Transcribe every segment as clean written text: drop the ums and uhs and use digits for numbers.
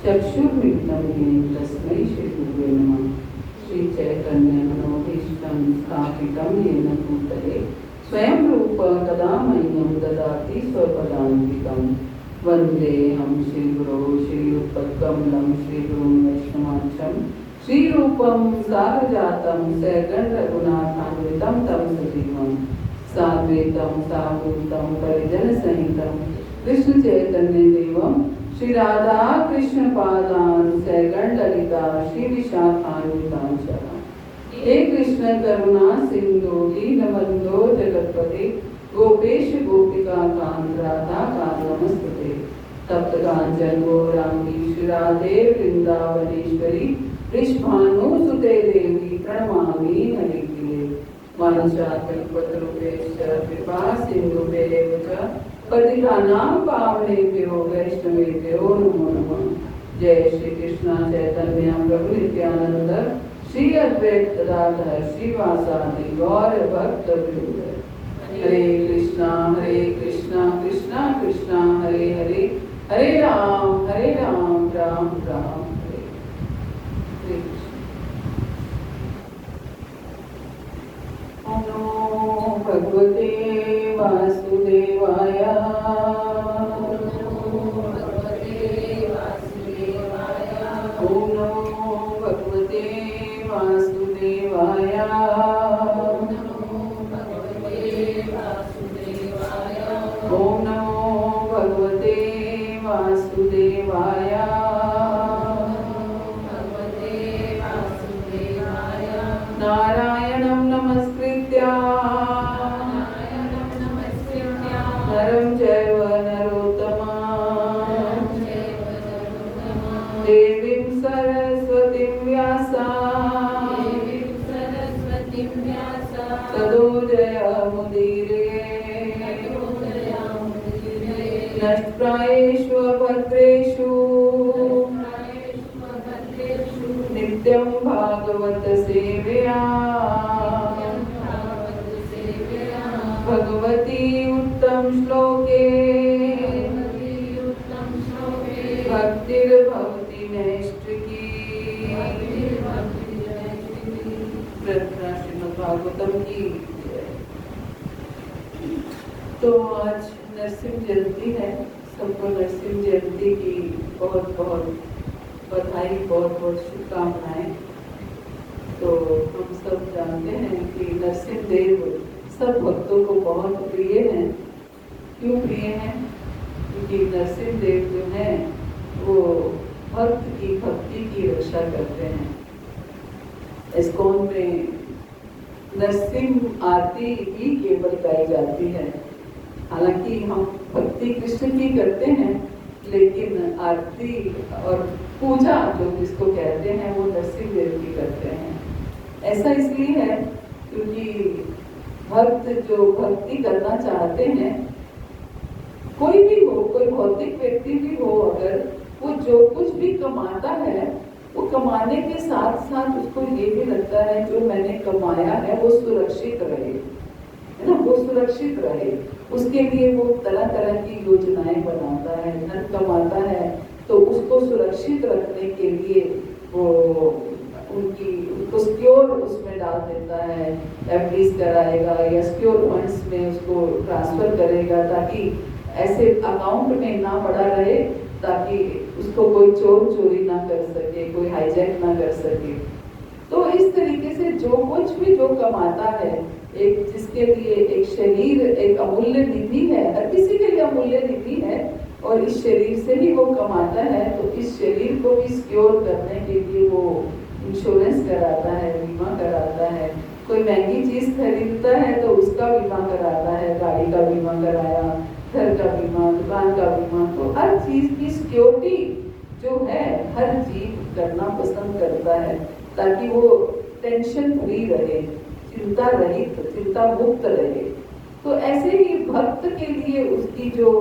चक्षुर्मिलितं येन तस्मै श्रीगुरुवे नमः। श्रीचैतन्यमनोभीष्टं स्थापितं येन भूतले स्वयं रूप कदा मह्यं ददाति स्वपदान्तिकं। वन्देऽहं श्रीगुरो श्रीयुतपत्कमलं श्रीगुरुं वैष्णवांशं श्रीरूपं साग्रजातं सहगण रघुनाथान्वितं तं सजीवं साद्वैतं सावधूतं परिजनसहितं कृष्ण चैतन्य देवं श्री राधा कृष्ण पादान सहगण ललिता श्री विशाखान्वितांश। हे कृष्ण करुणा सिंधु दीनबंधो जगतपते गोपेश गोपिका कांत राधा कांत नमस्ते। तप्त कांचन गौरांगी श्री राधे वृंदावनेश्वरी वृषभानुसुते देवी प्रणमामि हरिप्रिये। वाञ्छाकल्पतरुभ्यश्च कृपा सिन्धुभ्येव च पतितानां पावनेभ्यो वैष्णवेभ्यो नमो नमः। जय श्री कृष्ण चैतन्य प्रभु नित्यानंद श्री अद्वैत गदाधर श्रीवासादि गौर भक्त वृंद। हरे कृष्णा कृष्णा कृष्णा हरे हरे, हरे राम राम राम हरे हरे। ओम नमो भगवते वासुदेवाय। ओम नमो भगवते वासुदेवाय। ओम नमो भगवते वासुदेवाय। नारायणं नमस्कृत्य नरं चैव नरोत्तमं देवीं सरस्वतीं व्यासा ततो जयमुदीरये। नष्टप्रायेषु भद्रेषु नित्यं भागवत सेवया भगवती उत्तम श्लोके भक्तिर्भवति नैष्ठिकी। प्रार्थना श्रीमद् भागवतम की। तो आज नरसिंह जयंती है, सबको नरसिंह जयंती की बहुत बहुत बधाई, बहुत बहुत शुभकामनाएं। तो हम सब जानते हैं कि नरसिंह देव सब भक्तों को बहुत प्रिय हैं। क्यों प्रिय हैं? क्योंकि नरसिंह देव जो हैं वो भक्त की भक्ति की रक्षा करते हैं। इस्कॉन में नरसिंह आरती ही केवल गाई जाती है। हालांकि हम भक्ति कृष्ण की करते हैं, लेकिन आरती और पूजा जो जिसको कहते हैं वो नरसिंह देव की करते हैं। ऐसा इसलिए है क्योंकि भक्त जो भक्ति करना चाहते हैं, कोई भी हो, कोई भौतिक व्यक्ति भी हो, अगर वो जो कुछ भी कमाता है वो कमाने के साथ साथ उसको ये भी लगता है जो मैंने कमाया है वो सुरक्षित रहे, है ना, वो सुरक्षित रहे। उसके लिए वो तरह तरह की योजनाएं बनाता है। धन कमाता है तो उसको सुरक्षित रखने के लिए वो उसको सिक्योर उसमें डाल देता है, एफडीज कराएगा या सिक्योर फंड्स में उसको ट्रांसफर करेगा ताकि ऐसे अकाउंट में ना पड़ा रहे, ताकि उसको कोई चोर चोरी ना कर सके, कोई हाईजैक ना कर सके। तो इस तरीके से जो कुछ भी जो कमाता है, एक जिसके लिए एक शरीर एक अमूल्य निधि है, हर किसी के लिए अमूल्य निधि है, और इस शरीर से ही वो कमाता है, तो इस शरीर को भी सिक्योर करने के लिए वो इंश्योरेंस कराता है, बीमा कराता है। कोई महंगी चीज खरीदता है तो उसका बीमा कराता है, गाड़ी का बीमा कराया, घर का बीमा, दुकान का बीमा। तो हर चीज की सिक्योरिटी जो है हर जीव करना पसंद करता है, ताकि वो टेंशन फ्री रहे, चिंता रहित, चिंता मुक्त रहे। तो ऐसे ही भक्त के लिए उसकी जो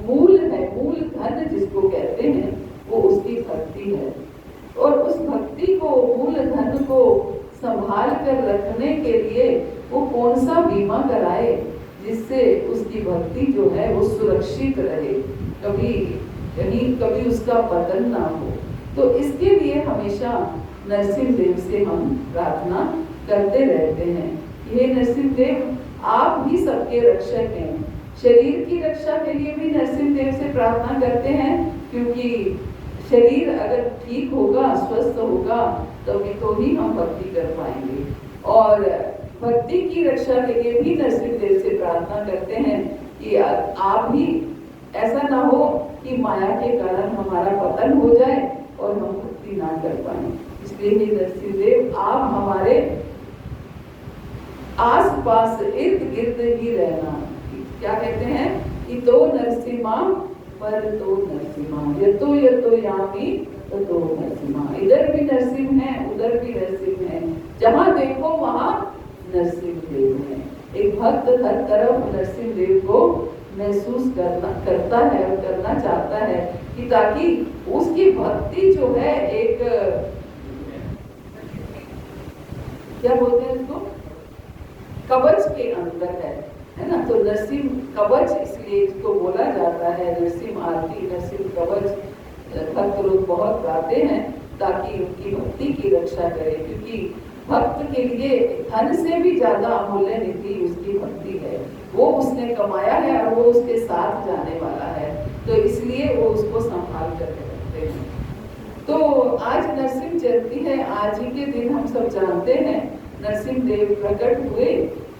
मूल है, मूल धन जिसको कहते हैं, वो उसकी भक्ति है। और उस भक्ति को, मूल धन को संभाल कर रखने के लिए वो कौन सा बीमा कराए जिससे उसकी भक्ति जो है वो सुरक्षित रहे, कभी कहीं कभी उसका पतन ना हो। तो इसके लिए हमेशा नरसिंह देव से हम प्रार्थना करते रहते हैं। हे नरसिंह देव, आप ही सबके रक्षक हैं। शरीर की रक्षा के लिए भी नरसिंह देव से प्रार्थना करते हैं, क्योंकि शरीर अगर ठीक होगा, स्वस्थ होगा, तभी तो ही हम भक्ति कर पाएंगे। और भक्ति की रक्षा के लिए भी नरसिंह देव से प्रार्थना करते हैं कि आप ही, ऐसा ना हो कि माया के कारण हमारा पतन हो जाए और हम भक्ति ना कर पाए। इसलिए नरसिंह देव, आप हमारे आस पास इर्द गिर्द ही रहना। क्या कहते हैं कि तो नरसिम्हा पर तो नरसिम्हा, यतो यतो यामी तो नरसिम्हा। इधर भी नरसिंह है, उधर भी नरसिंह है, जहां देखो वहां नरसिंह देव है। एक भक्त हर तरफ नरसिंह देव को महसूस करता है और करना चाहता है, कि ताकि उसकी भक्ति जो है एक, क्या बोलते हैं उसको, कवच के अंदर है ना। तो नरसिंह कवच इसलिए इसको बोला जाता है, नरसिंह आरती, नरसिंह कवच भक्त लोग बहुत गाते हैं ताकि उनकी भक्ति की रक्षा करें, क्योंकि भक्त के लिए धन से भी ज्यादा अमूल्य निधि उसकी भक्ति है। वो उसने कमाया है और वो उसके साथ जाने वाला है, तो इसलिए वो उसको संभाल कर रखते हैं। तो आज नरसिंह जयंती है। आज ही के दिन हम सब जानते हैं नरसिंह देव प्रकट हुए।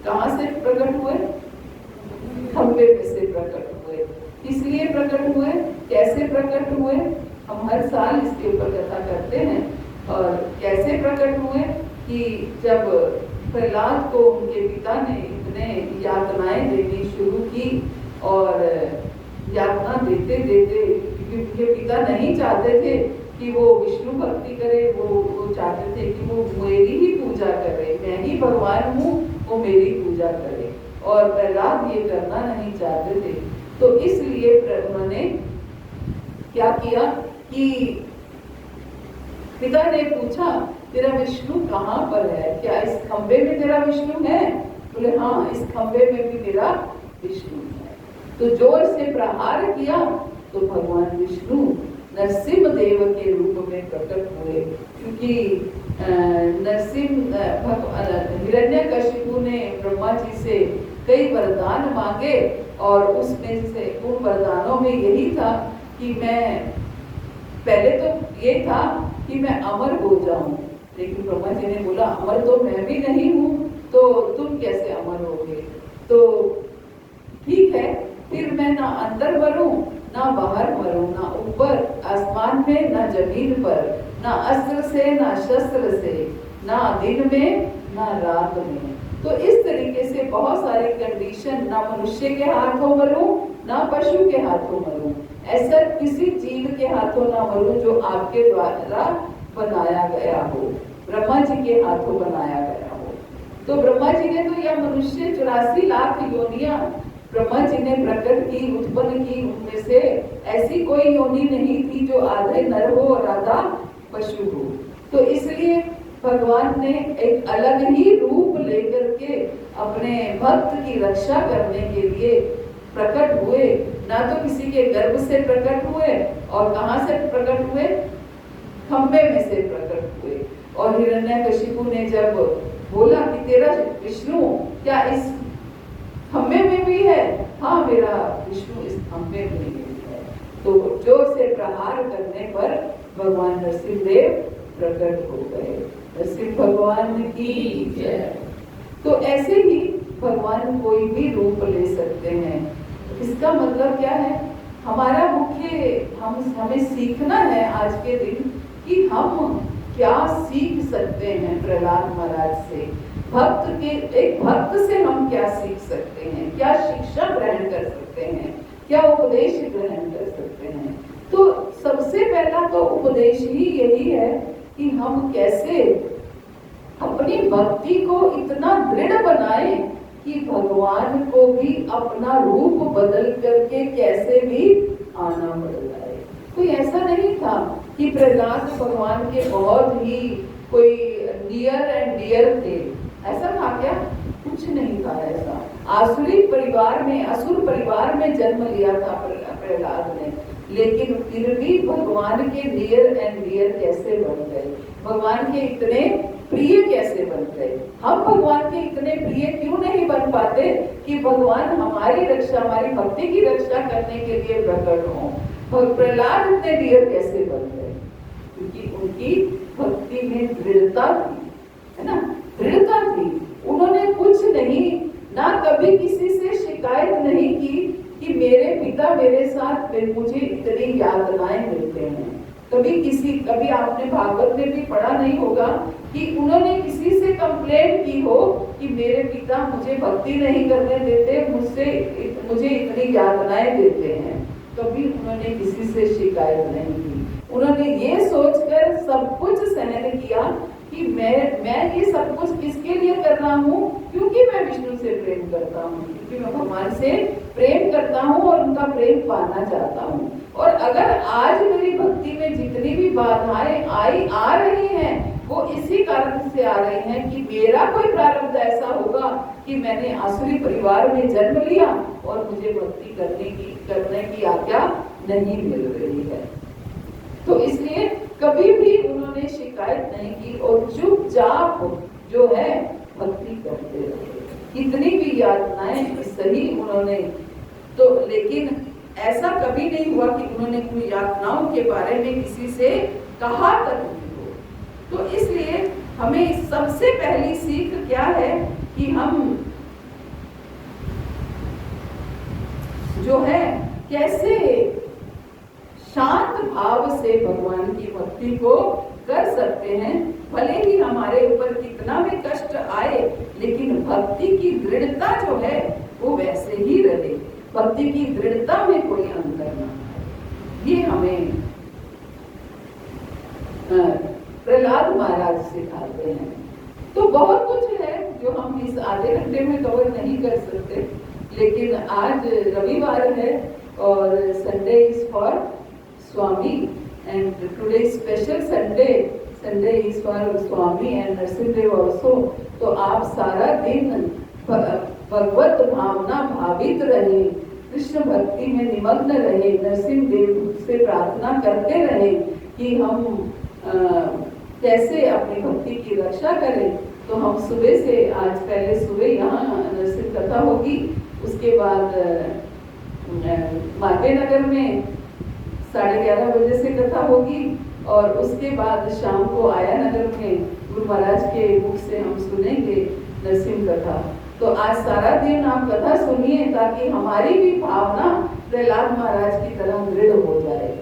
कहाँ से प्रकट हुए? खंबे में से प्रकट हुए। इसलिए प्रकट हुए, कैसे प्रकट हुए, हम हर साल इसके ऊपर कथा करते हैं। और कैसे प्रकट हुए कि जब प्रहलाद को उनके पिता ने इतने यातनाएं देनी शुरू की, और यातना देते देते, क्योंकि उनके पिता नहीं चाहते थे कि वो विष्णु भक्ति करे, वो चाहते थे कि वो मेरी ही पूजा करे, मैं ही भगवान हूँ, वो मेरी पूजा करे। और प्रहलाद ये करना नहीं चाहते थे, तो इसलिए उन्होंने क्या किया कि पिता ने पूछा, तेरा विष्णु कहाँ पर है? क्या इस खंबे में तेरा विष्णु है? बोले हाँ, इस खंबे में भी मेरा विष्णु है। तो जोर से प्रहार किया तो भगवान विष्णु नरसिंह देव के रूप में प्रकट हुए। क्योंकि हिरण्यकशिपु ने ब्रह्मा जी से कई वरदान मांगे, और उसमें से उन वरदानों में यही था कि मैं, पहले तो ये था कि मैं अमर हो जाऊं, लेकिन ब्रह्मा जी ने बोला अमर तो मैं भी नहीं हूँ, तो तुम कैसे अमर होगे? तो ठीक है, फिर मैं ना अंदर मरूं ना बाहर मरूं, ना ऊपर आसमान में ना जमीन पर, ना अस्त्र से ना शस्त्र से, ना दिन में ना रात में। तो इस तरीके से बहुत सारी कंडीशन, ना मनुष्य के हाथों मरूं ना पशु के हाथों मरूं, ऐसा किसी जीव के हाथों ना मरूं जो आपके द्वारा बनाया गया हो, ब्रह्मा जी के हाथों बनाया गया हो। तो ब्रह्मा जी ने तो यह मनुष्य 84 लाख योनियां ब्रह्मा जी ने प्रकट की, उत्पन्न की, उनमें से ऐसी कोई योनि नहीं थी जो आधे नर हो और आधा पशु हो। तो इसलिए भगवान ने एक अलग ही रूप लेकर के अपने भक्त की रक्षा करने के लिए प्रकट हुए। ना तो किसी के गर्भ से प्रकट हुए, और कहां से प्रकट हुए? खंबे में से प्रकट हुए। और हिरण्यकशिपु ने जब बोला कि तेरा विष्णु क्या इस खंबे में भी है? हाँ, मेरा विष्णु इस खंबे में भी है। तो जोर से प्रहार करने पर भगवान नरसिंह देव प्रकट हो गए। नरसिंह भगवान की जय। तो ऐसे ही भगवान कोई भी रूप ले सकते हैं। इसका मतलब क्या है? हमारा मुख्य हमें सीखना है आज के दिन कि हम क्या सीख सकते हैं प्रहलाद महाराज से। एक भक्त से हम क्या सीख सकते हैं, क्या शिक्षा ग्रहण कर सकते हैं, क्या उपदेश ग्रहण कर सकते हैं। तो सबसे पहला तो उपदेश ही यही है कि हम कैसे अपनी भक्ति को इतना दृढ़ बनाएं कि भगवान को भी अपना रूप बदल करके कैसे भी आना पड़ जाए। कोई ऐसा नहीं था कि प्रहलाद भगवान के बहुत ही कोई नियर एंड डियर थे, ऐसा था क्या? कुछ नहीं था ऐसा। आसुरी परिवार में, असुर परिवार में जन्म लिया था प्रहलाद ने। लेकिन फिर भी भगवान के नियर एंड डियर कैसे बन गए, भगवान के इतने प्रिय कैसे बन गए। हम भगवान के इतने प्रिय क्यों नहीं बन पाते कि भगवान हमारी रक्षा, हमारी भक्ति की रक्षा करने के लिए प्रकट हो। प्रहलाद इतने डियर कैसे बन गए, क्योंकि उनकी भक्ति में दृढ़ता थी, है ना, दृढ़ता थी। उन्होंने कुछ नहीं, ना कभी किसी से शिकायत नहीं की कि मेरे पिता मेरे साथ मुझे इतनी यातनाएं देते हैं। कभी आपने भागवत में भी पढ़ा नहीं होगा कि उन्होंने किसी से कंप्लेंट की हो कि मेरे पिता मुझे भक्ति नहीं करने देते, मुझे इतनी यातनाएं देते हैं। कभी उन्होंने किसी से शिकायत नहीं की। उन्होंने ये सोचकर सब कुछ सहन किया कि मैं ये सब कुछ किसके लिए कर रहा हूँ, क्योंकि मैं विष्णु से प्रेम करता हूँ, क्योंकि मैं भगवान से प्रेम करता हूँ और उनका प्रेम पाना चाहता हूँ। और अगर आज मेरी भक्ति में जितनी भी बाधाएं आ रही हैं, वो इसी कारण से आ रही हैं कि मेरा कोई प्रारब्ध ऐसा होगा कि मैंने आसुरी परिवार में जन्म लिया और मुझे भक्ति करने की आज्ञा नहीं मिल रही है। तो इसलिए कभी भी उन्होंने शिकायत नहीं की और चुपचाप जो है भक्ति करते रहे। इतनी भी यातनाएं सही उन्होंने तो, लेकिन ऐसा कभी नहीं हुआ कि उन्होंने कोई यातनाओं के बारे में किसी से कहा तक नहीं हो। तो इसलिए हमें सबसे पहली सीख क्या है कि हम जो है कैसे शांत भाव से भगवान की भक्ति को कर सकते हैं। भले ही हमारे ऊपर कितना भी कष्ट आए, लेकिन भक्ति की दृढ़ता जो है वो वैसे ही रहे, भक्ति की दृढ़ता में कोई अंतर ना आए। ये हमें प्रहलाद महाराज सिखाते हैं। तो बहुत कुछ है जो हम इस आधे घंटे में कवर नहीं कर सकते, लेकिन आज रविवार है और Sunday is for Swami and today special Sunday is for Swami and Narsinghdev also. तो आप सारा दिन भगवत भावना भावित रहे, कृष्ण भक्ति में निमग्न रहे, नरसिंहदेव से प्रार्थना करते रहे कि हम कैसे अपनी भक्ति की रक्षा करें। तो हम सुबह से, आज पहले सुबह यहाँ नरसिंह कथा होगी, उसके बाद माटे नगर में 11:30 बजे से कथा होगी और उसके बाद शाम को आया नगर में गुरु महाराज के मुख से हम सुनेंगे नरसिंह कथा। तो आज सारा दिन आप कथा सुनिए ताकि हमारी भी भावना प्रहलाद महाराज की तरह दृढ़ हो जाए।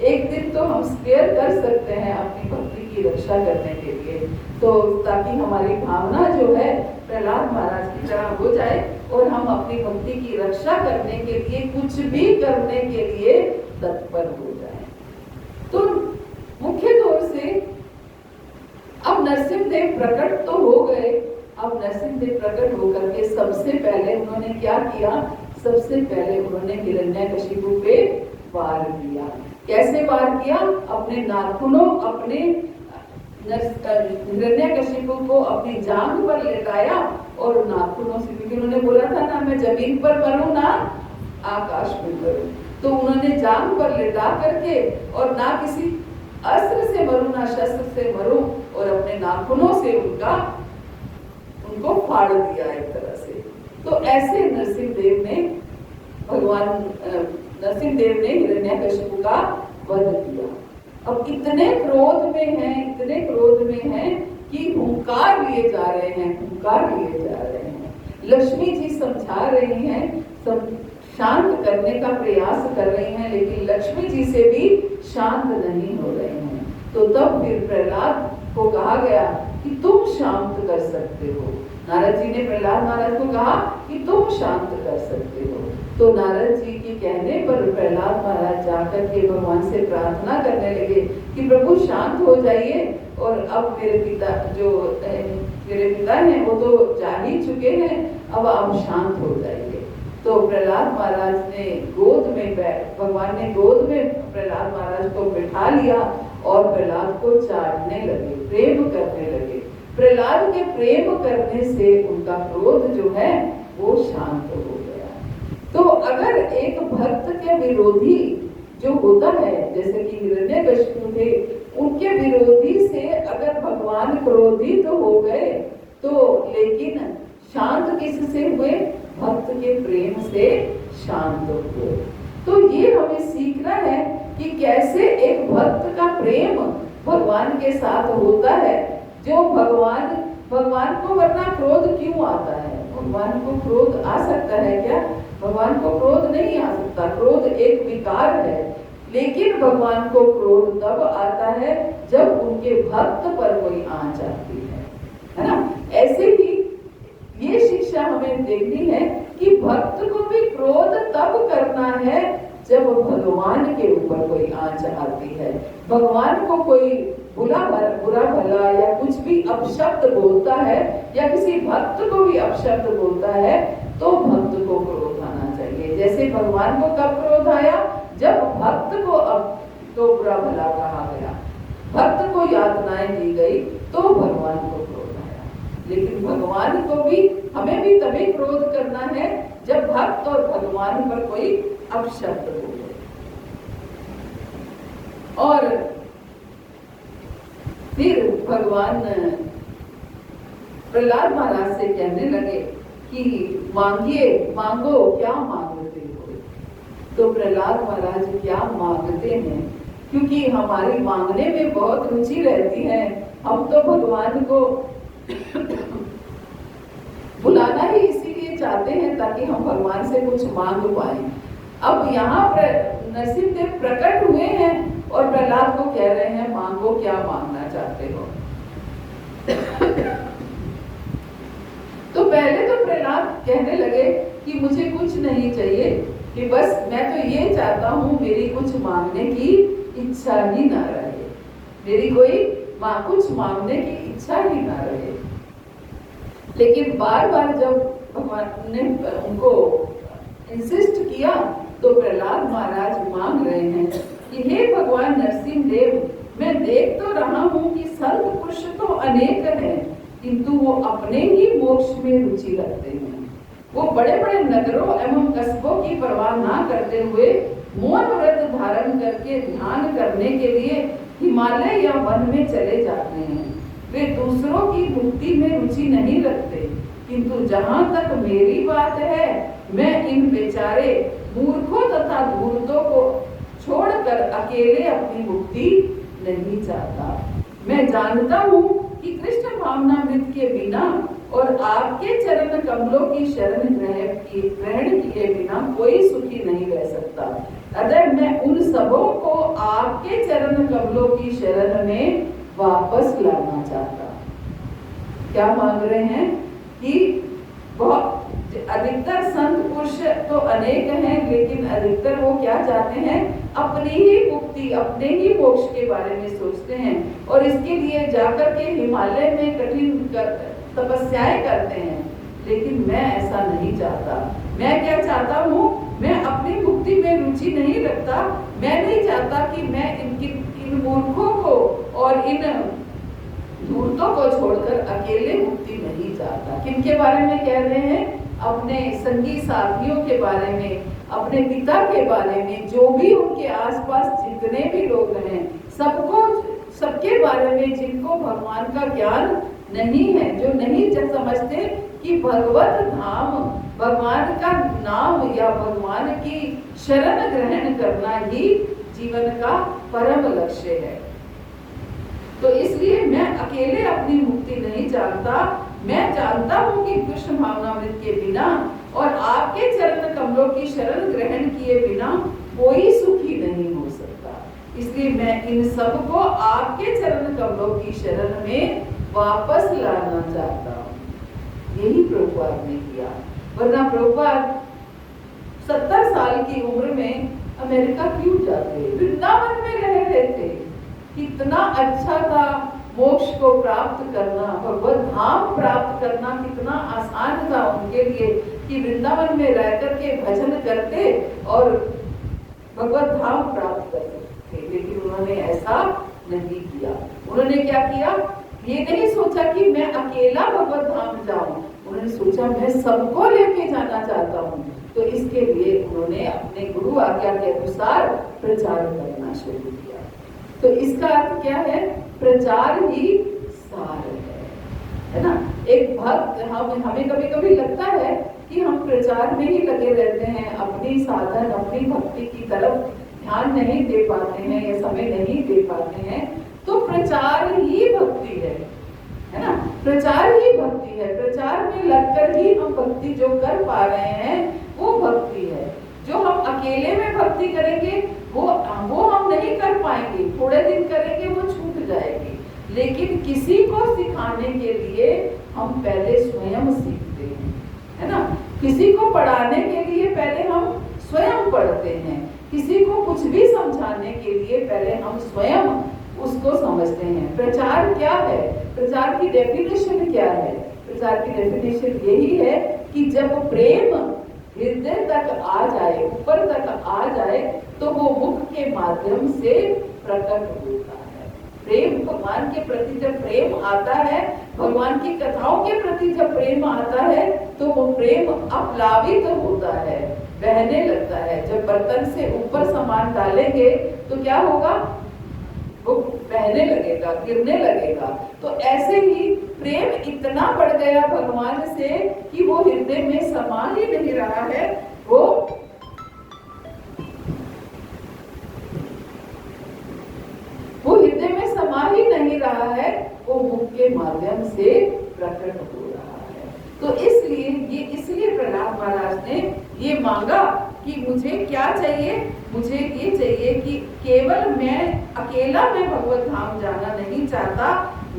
एक दिन तो हम स्पेयर कर सकते हैं अपनी भक्ति की रक्षा करने के लिए, तो ताकि हमारी भावना जो है प्रहलाद महाराज की तरह हो जाए और हम अपनी भक्ति की रक्षा करने के लिए, कुछ भी करने के लिए तत्पर हो जाए। तो मुख्य तौर से अब नरसिंहदेव प्रकट तो हो गए। अब नरसिंहदेव प्रकट होकर के सबसे पहले उन्होंने क्या किया, सबसे पहले उन्होंने हिरण्यकशिपु पे वार किया। कैसे वार किया, अपने नाखूनों, अपने हिरण्यकशिपु को अपनी जांघ पर लेटाया और नाखूनों से, क्योंकि उन्होंने बोला था ना मैं जमीन पर मरूं ना आकाश में मरूं, तो उन्होंने जांघ पर लेटा करके और ना किसी अस्त्र से मरूं ना शस्त्र से मरूं और अपने नाखूनों से उनको फाड़ दिया एक तरह से। तो ऐसे नरसिंहदेव ने हिरण्यकशिपु का वध किया। अब इतने क्रोध में हैं कि हुंकार लिए जा रहे हैं। लक्ष्मी जी समझा रही हैं, सब शांत करने का प्रयास कर रही हैं, लेकिन लक्ष्मी जी से भी शांत नहीं हो रहे हैं। तो तब फिर प्रहलाद को कहा गया कि तुम शांत कर सकते हो। नारद जी ने प्रहलाद महाराज को कहा कि तुम शांत कर सकते हो। तो नारद जी के कहने पर प्रहलाद महाराज जाकर के भगवान से प्रार्थना करने लगे कि प्रभु शांत हो जाइए, और अब मेरे पिता हैं वो तो जा ही चुके हैं, अब आप शांत हो जाइए। तो प्रहलाद महाराज ने भगवान ने गोद में प्रहलाद महाराज को बिठा लिया और प्रहलाद को चाटने लगे, प्रेम करने लगे। प्रहलाद के प्रेम करने से उनका क्रोध जो है वो शांत हो गया। तो अगर एक भक्त के विरोधी जो होता है, जैसे कि हिरण्यकशिपु थे, उनके विरोधी से अगर भगवान क्रोधित हो गए तो लेकिन शांत किससे हुए? भक्त के प्रेम से शांत हुए। तो ये हमें सीखना है कि कैसे एक भक्त का प्रेम भगवान के साथ होता है। जो भगवान को वरना क्रोध क्यों आता है? भगवान को क्रोध आ सकता है क्या? भगवान को क्रोध नहीं आ सकता। क्रोध एक विकार है, लेकिन भगवान को क्रोध तब आता है जब उनके भक्त पर कोई आंच आती है ना? ऐसे ही ये शिक्षा हमें देखनी है कि भक्त को भी क्रोध तब करना है जब भगवान के ऊपर कोई आंच आती है। भगवान को कोई बुरा भला या कुछ भी अपशब्द बोलता है या किसी भक्त को भी अपशब्द बोलता है तो भक्त को क्रोध आना चाहिए। जैसे भगवान को कब क्रोध आया? जब भक्त को अब तो बुरा भला कहा गया, भक्त को यातनाएं दी गई, तो भगवान को क्रोध आया। लेकिन भगवान को भी, हमें भी तभी क्रोध करना है जब भक्त और भगवान पर कोई अपशब्द बोले। और फिर भगवान प्रहलाद महाराज से कहने लगे कि मांगो क्या मांगते हो? तो प्रहलाद महाराज क्या मांगते हैं? क्योंकि हमारी मांगने में बहुत रुचि रहती है। हम तो भगवान को बुलाना ही इसीलिए चाहते हैं ताकि हम भगवान से कुछ मांग पाए। अब यहाँ नरसिंह देव प्रकट हुए हैं और प्रहलाद को कह रहे हैं मांगो, क्या मांगना चाहते हो? तो पहले तो प्रहलाद कहने लगे कि मुझे कुछ नहीं चाहिए, कि बस मैं तो ये चाहता हूँ मेरी कुछ मांगने की इच्छा ही ना रहे, मेरी कोई कुछ मांगने की इच्छा ही ना रहे। लेकिन बार बार जब भगवान ने उनको इंसिस्ट किया तो प्रहलाद महाराज मांग रहे हैं कि हे भगवान नरसिंह देव, मैं देख तो रहा हूँ कि संत पुरुष तो अनेक हैं, किंतु वो अपने ही मोक्ष में रुचि रखते हैं। वो बड़े बड़े नगरों एवं कस्बों की परवाह ना करते हुए मौन व्रत धारण करके ध्यान करने के लिए हिमालय या वन में चले जाते हैं। वे दूसरों की मुक्ति में रुचि नहीं रखते, किंतु जहाँ तक मेरी बात है, मैं इन बेचारे मूर्खों तथा धूर्तों को छोड़कर अकेले अपनी मुक्ति नहीं चाहता। मैं जानता हूँ कि कृष्ण भावनामृत के बिना और आपके चरण कमलों की शरण ग्रहण किए बिना कोई सुखी नहीं रह सकता। अतः मैं उन सबों को आपके चरण कमलों की शरण में वापस लाना चाहता। क्या मांग रहे हैं कि बहुत अधिकतर संत पुरुष तो अनेक हैं, लेकिन अधिकतर वो क्या चाहते हैं? अपनी ही मुक्ति, अपने ही मोक्ष के बारे में सोचते हैं और इसके लिए जाकर के हिमालय में कठिन तपस्याएं करते हैं। लेकिन मैं ऐसा नहीं चाहता। मैं क्या चाहता हूँ? मैं अपनी मुक्ति में रुचि नहीं रखता। मैं नहीं चाहता कि मैं इन मूर्खों को और इन धूर्तों को छोड़कर अकेले मुक्ति नहीं चाहता। किनके बारे में कह रहे हैं? अपने संगी साथियों के बारे में, अपने पिता के बारे में, जो भी उनके आसपास जितने भी लोग हैं, सबके बारे में जिनको भगवान का ज्ञान नहीं है, जो नहीं समझते कि भगवत धाम, भगवान का नाम या भगवान की शरण ग्रहण करना ही जीवन का परम लक्ष्य है। तो इसलिए मैं अकेले अपनी मुक्ति नहीं चाहता। मैं जानता हूँ कि कृष्ण भावनामृत के बिना और आपके चरण कमलों की शरण ग्रहण किए बिना कोई सुखी नहीं हो सकता। इसलिए मैं इन सबको आपके चरण कमलों की शरण में वापस लाना चाहता हूँ। यही प्रभुपाद ने किया। वरना प्रभुपाद 70 साल की उम्र में अमेरिका क्यों जाते? वृंदावन में रह रहे थे। कितना अच्छा था मोक्ष को प्राप्त करना, भगवत धाम प्राप्त करना कितना आसान था उनके लिए कि वृंदावन में रह करके भजन करते और भगवत धाम प्राप्त कर सकते। लेकिन उन्होंने ऐसा नहीं किया। उन्होंने क्या किया? ये नहीं सोचा कि मैं अकेला भगवत धाम जाऊं। उन्होंने सोचा मैं सबको लेके जाना चाहता हूँ। तो इसके लिए उन्होंने अपने गुरु आज्ञा के अनुसार प्रचार करना शुरू किया। तो इसका अर्थ क्या है? प्रचार ही सार है ना। एक भक्त, हमें कभी कभी लगता है कि हम प्रचार में ही लगे रहते हैं, अपनी साधन अपनी भक्ति की तरफ ध्यान नहीं दे पाते हैं या समय नहीं दे पाते हैं, तो प्रचार ही भक्ति है ना। प्रचार ही भक्ति है। प्रचार में लगकर ही हम भक्ति जो कर पा रहे हैं वो भक्ति है। जो हम अकेले में भक्ति करेंगे वो हम नहीं कर पाएंगे, थोड़े दिन करेंगे वो छूट जाएगी। लेकिन किसी को सिखाने के लिए हम पहले स्वयं सीखते हैं, है ना। किसी को पढ़ाने के लिए पहले हम स्वयं पढ़ते हैं। किसी को कुछ भी समझाने के लिए पहले हम स्वयं उसको समझते हैं। प्रचार क्या है? प्रचार की डेफिनेशन क्या है? प्रचार की डेफिनेशन यही है कि जब प्रेम हृदय तक आ जाए, ऊपर तक आ जाए, तो वो मुख के माध्यम से प्रकट होता है। प्रेम, भगवान के प्रति जब प्रेम आता है, भगवान की कथाओं के प्रति जब प्रेम आता है, तो वो प्रेम अपलावित होता है, बहने लगता है। जब बर्तन से ऊपर सामान डालेंगे तो क्या होगा? वो बहने लगेगा, गिरने लगेगा। तो ऐसे ही प्रेम इतना बढ़ गया भगवान से कि वो हृदय में समा ही नहीं रहा है, वो हृदय में समा ही नहीं रहा है, वो मुख के माध्यम से प्रकट हो रहा है। तो इसलिए प्रहलाद महाराज ने ये मांगा कि मुझे क्या चाहिए? मुझे ये चाहिए कि केवल मैं अकेला भगवत धाम जाना नहीं चाहता,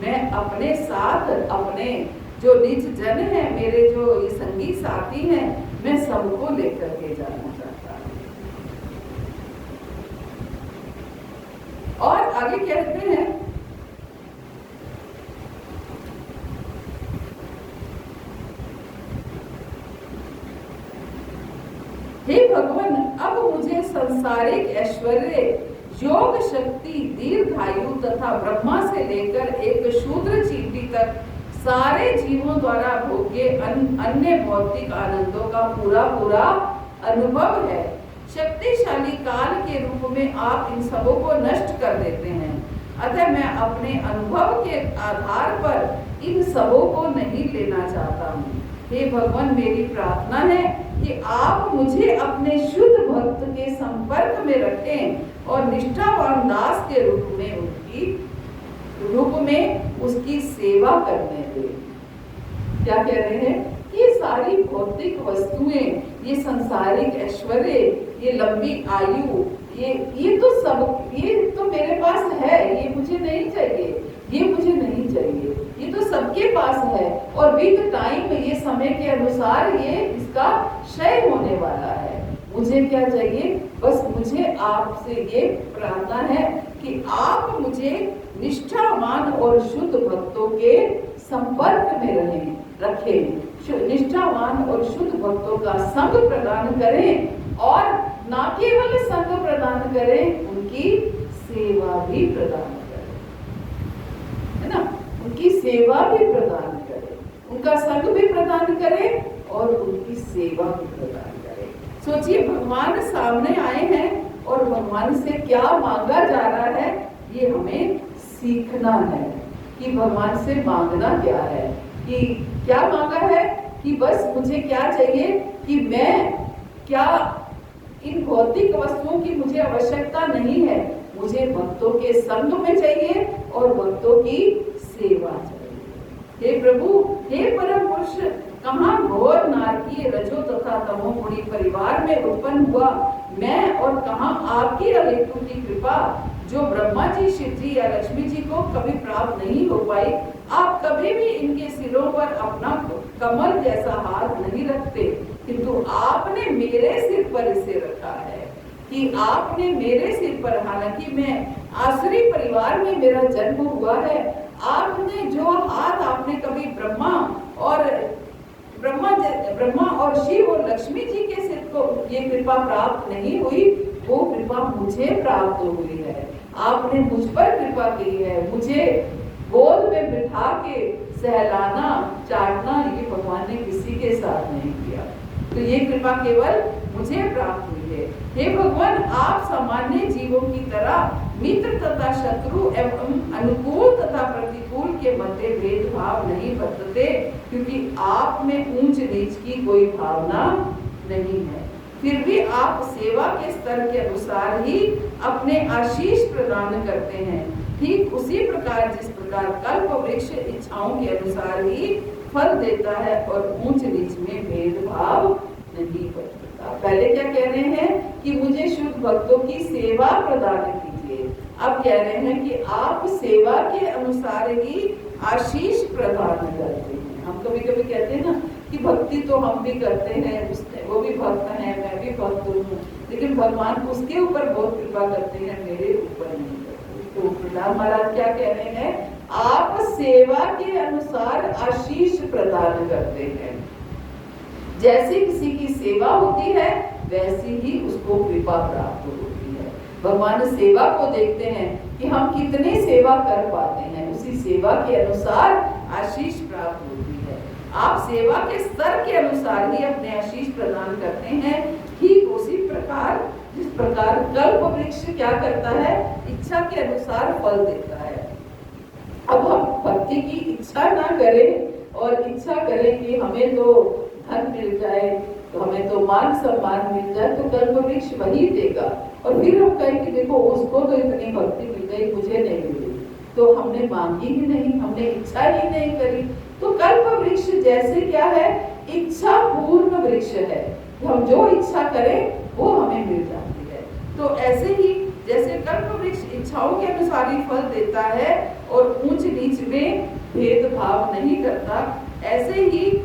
मैं अपने साथ अपने जो निज जन है, मेरे जो ये संगी साथी हैं, मैं सबको लेकर के जाना चाहता हूँ। और आगे कहते हैं, हे भगवान, अब मुझे सांसारिक ऐश्वर्य, योग शक्ति, दीर्घायु तथा ब्रह्मा से लेकर एक शूद्र चींटी तक सारे जीवों द्वारा भोग्य अन्य भौतिक आनंदों का पूरा अनुभव है। शक्तिशाली काल के रूप में आप इन सबों को नष्ट कर देते हैं, अतः मैं अपने अनुभव के आधार पर इन सबों को नहीं लेना चाहता हूँ। हे भगवान, मेरी प्रार्थना है कि आप मुझे अपने शुद्ध भक्त के संपर्क में रखें और निष्ठावान दास के रूप में उसकी सेवा करने दें। क्या कह रहे हैं? ये सारी भौतिक वस्तुएं, ये सांसारिक ऐश्वर्य, ये लंबी आयु, ये तो मेरे पास है, ये मुझे नहीं चाहिए, ये मुझे नहीं चाहिए, ये तो सबके पास है। और विद टाइम, ये समय के अनुसार ये इसका क्षय होने वाला है। मुझे क्या चाहिए? बस मुझे आपसे ये प्रार्थना है कि आप मुझे निष्ठावान और शुद्ध भक्तों के संपर्क में रखें, निष्ठावान और शुद्ध भक्तों का संग प्रदान करें, और ना केवल संग प्रदान करें, उनकी सेवा भी प्रदान करें, है ना। उनकी सेवा भी प्रदान करें, उनका संग भी प्रदान करें और उनकी सेवा भी प्रदान करें। सोचिए, भगवान सामने आए हैं और भगवान से क्या मांगा जा रहा है, ये हमें सीखना है कि भगवान से मांगना क्या है। कि क्या मांगा है कि बस मुझे क्या चाहिए कि मैं क्या इन भौतिक वस्तुओं की मुझे आवश्यकता नहीं है, मुझे भक्तों के संग में चाहिए और भक्तों की सेवा चाहिए। हे प्रभु, हे परम पुरुष, कहाँ घोर नारकीय रजो तथा तमो गुणी परिवार में उत्पन्न हुआ मैं, और कहाँ आपकी अलिखुटी कृपा जो ब्रह्मा जी, शिव जी या लक्ष्मी जी को कभी प्राप्त नहीं हो पाई। आप कभी भी इनके सिरों पर अपना कमल जैसा हाथ नहीं रखते, किंतु आपने मेरे सिर पर इसे रखा है। कि आपने मेरे सिर पर, हालांकि मैं आसुरी परिवार में मेरा जन्म हुआ है, आपने जो हाथ आपने कभी ब्रह्मा और शिव और लक्ष्मी जी के सिर को ये कृपा प्राप्त नहीं हुई, वो कृपा मुझे प्राप्त हुई है। आपने मुझ पर कृपा की है, मुझे गोद में बिठा के सहलाना, चाटना, ये भगवान ने किसी के साथ नहीं किया। तो ये कृपा केवल मुझे प्राप्त हुई है। हे भगवान, आप सामान्य जीवों की तरह मित्र तथा शत्रु एवं अनुकूल तथा प्रतिकूल के मध्य भेदभाव नहीं बरतते, क्योंकि आप में ऊंच नीच की कोई भावना नहीं है। फिर भी आप सेवा के स्तर के अनुसार ही अपने आशीष प्रदान करते हैं। ठीक उसी प्रकार जिस प्रकार कल्प वृक्ष इच्छाओं के अनुसार ही फल देता है और ऊंच नीच में भेदभाव नहीं बरतता। पहले क्या कह रहे हैं कि मुझे शुद्ध भक्तों की सेवा प्रदान कीजिए। अब कह रहे हैं कि आप सेवा के अनुसार ही आशीष प्रदान करते हैं। हम कभी कभी कहते हैं ना कि भक्ति तो हम भी करते हैं, वो भी भक्त है, मैं भी भक्त हूँ, लेकिन भगवान उसके ऊपर बहुत कृपा करते हैं, मेरे ऊपर नहीं करते। तो प्रहलाद महाराज क्या कह रहे हैं, आप सेवा के अनुसार आशीष प्रदान करते हैं। जैसे किसी की सेवा होती है वैसी ही उसको कृपा प्राप्त होती है। भगवान सेवा को देखते हैं कि हम कितनी सेवा कर पाते हैं, उसी सेवा के अनुसार आशीष प्राप्त होती है। आप सेवा के स्तर के अनुसार ही अपने आशीष प्रदान करते हैं। ठीक उसी प्रकार जिस प्रकार कल्प वृक्ष क्या करता है, इच्छा के अनुसार फल देता है। अब हम भक्ति की इच्छा ना करें और इच्छा करें कि हमें तो धन मिल जाए, तो हमें तो मान सम्मान मिल जाए, तो कल्प वृक्ष वही देगा। और फिर हम कहें कि देखो उसको तो इतनी भक्ति मिल गई, मुझे नहीं मिली, तो हमने मांगी ही नहीं, हमने इच्छा ही नहीं करी। तो कल्प वृक्ष जैसे क्या है, इच्छा पूर्ण वृक्ष है, हम जो इच्छा करें वो हमें मिल जाती है। तो ऐसे ही जैसे कल्प वृक्ष इच्छाओं के अनुसार ही फल देता है और ऊंच नीच में भेदभाव नहीं करता, ऐसे ही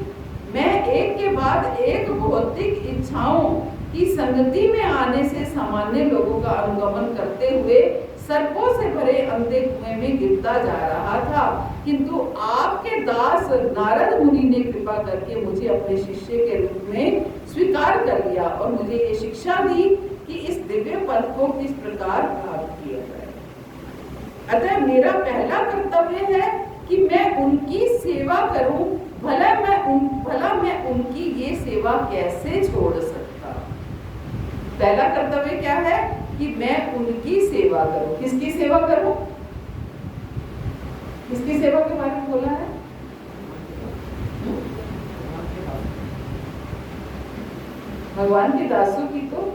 मैं एक के बाद एक भौतिक इच्छाओं की संगति में आने से सामान्य लोगों का अनुगमन करते हुए सर्पों से भरे अंधे कुएं में गिरता जा रहा था, किंतु आपके दास नारद मुनि ने कृपा करके मुझे अपने शिष्य के रूप में स्वीकार कर लिया और मुझे ये शिक्षा दी कि इस दिव्य पद को किस प्रकार प्राप्त किया जाए। अतः मेरा पहला कर्तव्य है कि मैं उनकी सेवा करूं, भला मैं उनकी ये सेवा कैसे छोड़ सकता। पहला कर्तव्य क्या है कि मैं उनकी सेवा करूं। किसकी सेवा करूं? किसकी सेवा के बारे में बोला है? भगवान के दासों की, तो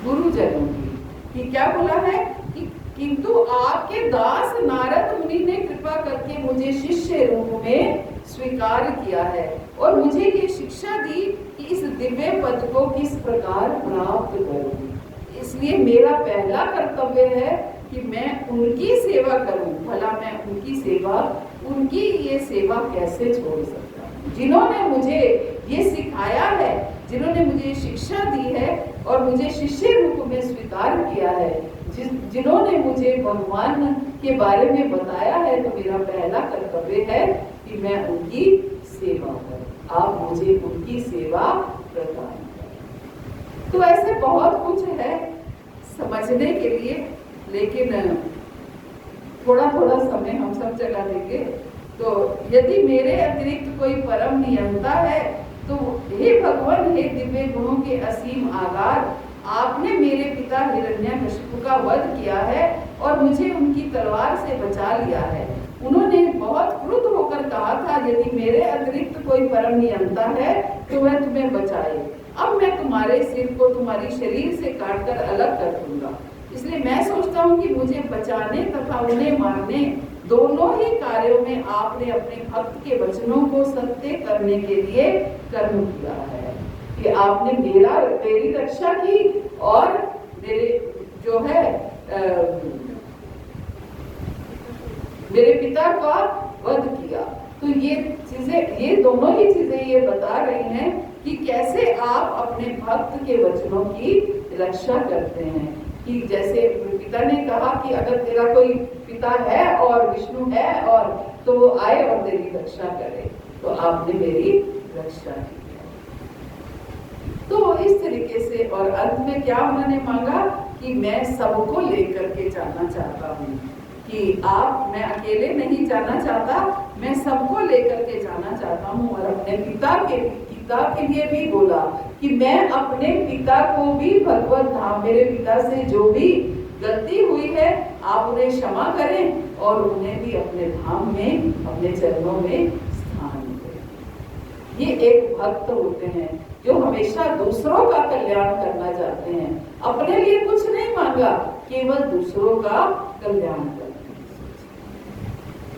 गुरुजनों की। क्या बोला है कि किंतु आपके दास नारद मुनि ने कृपा करके मुझे शिष्य रूप में स्वीकार किया है और मुझे ये शिक्षा दी कि इस दिव्य पद को किस प्रकार प्राप्त करूं। इसलिए मेरा पहला कर्तव्य है कि मैं उनकी सेवा करूं, भला मैं उनकी ये सेवा कैसे छोड़ सकता हूं। जिन्होंने मुझे ये सिखाया है, जिन्होंने मुझे शिक्षा दी है और मुझे शिष्य रूप में स्वीकार किया है, जिन्होंने मुझे भगवान के बारे में बताया है, तो मेरा पहला कर्तव्य है कि मैं उनकी सेवा करूं। आप मुझे उनकी सेवा प्रदान करें। तो ऐसे बहुत कुछ है समझने के लिए, लेकिन थोड़ा थोड़ा समय हम सब जगह देंगे। तो यदि मेरे अतिरिक्त कोई परम नियंता है, तो हे भगवान, हे दिव्य गुणों के असीम आगार, आपने मेरे पिता हिरण्यकशिपु का वध किया है और मुझे उनकी तलवार से बचा लिया है। उन्होंने बहुत क्रुद्ध होकर कहा था, यदि मेरे अतिरिक्त कोई परम नियंता है तो वह तुम्हें बचाए। अब मैं तुम्हारे सिर को तुम्हारी शरीर से काटकर अलग कर दूंगा। इसलिए मैं सोचता हूँ कि मुझे बचाने तथा उन्हें मारने दोनों ही कार्यों में आपने अपने भक्त के वचनों को सत्य करने के लिए कर्म किया है, कि आपने मेरी रक्षा की और मेरे जो है मेरे पिता का वध किया। तो ये दोनों ही चीजें ये बता रही हैं कि कैसे आप अपने भक्त के वचनों की रक्षा करते हैं। कि जैसे पिता ने कहा कि अगर तेरा कोई पिता है और विष्णु है और तो वो आए और तेरी रक्षा करे, तो आपने मेरी रक्षा की। तो इस तरीके से, और अंत में क्या उन्होंने मांगा कि मैं सबको लेकर के जाना चाहता हूँ। कि मैं अकेले नहीं जाना चाहता, मैं सबको लेकर के जाना चाहता हूँ। और अपने पिता के लिए भी बोला कि मैं अपने पिता को भी भगवत धाम, मेरे पिता से जो भी गलती हुई है आप उन्हें क्षमा करें और उन्हें भी अपने धाम में, अपने चरणों में स्थान दें। ये एक भक्त होते हैं जो हमेशा दूसरों का कल्याण करना चाहते हैं, अपने लिए कुछ नहीं मांगा, केवल दूसरों का कल्याण करना।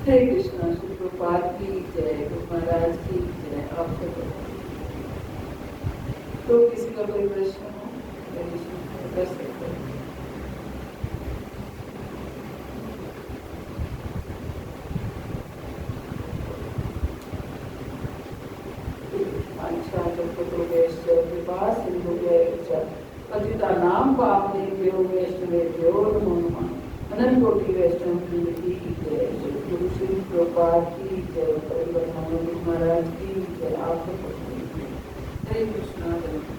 हरे कृष्णा। श्री प्रभुपाद की जय, गुरु महाराज की जय। आप तो किसी का कोई प्रश्न हो कर सकते हैं। अच्छा, पतितानां पावनेभ्यो वैष्णवेभ्यो नमो नमः। अनंत कोटि वैष्णव की जय। गुरु श्री प्रभुपाद की जय। गुरु महाराज की जय। आप हरे कृष्णा।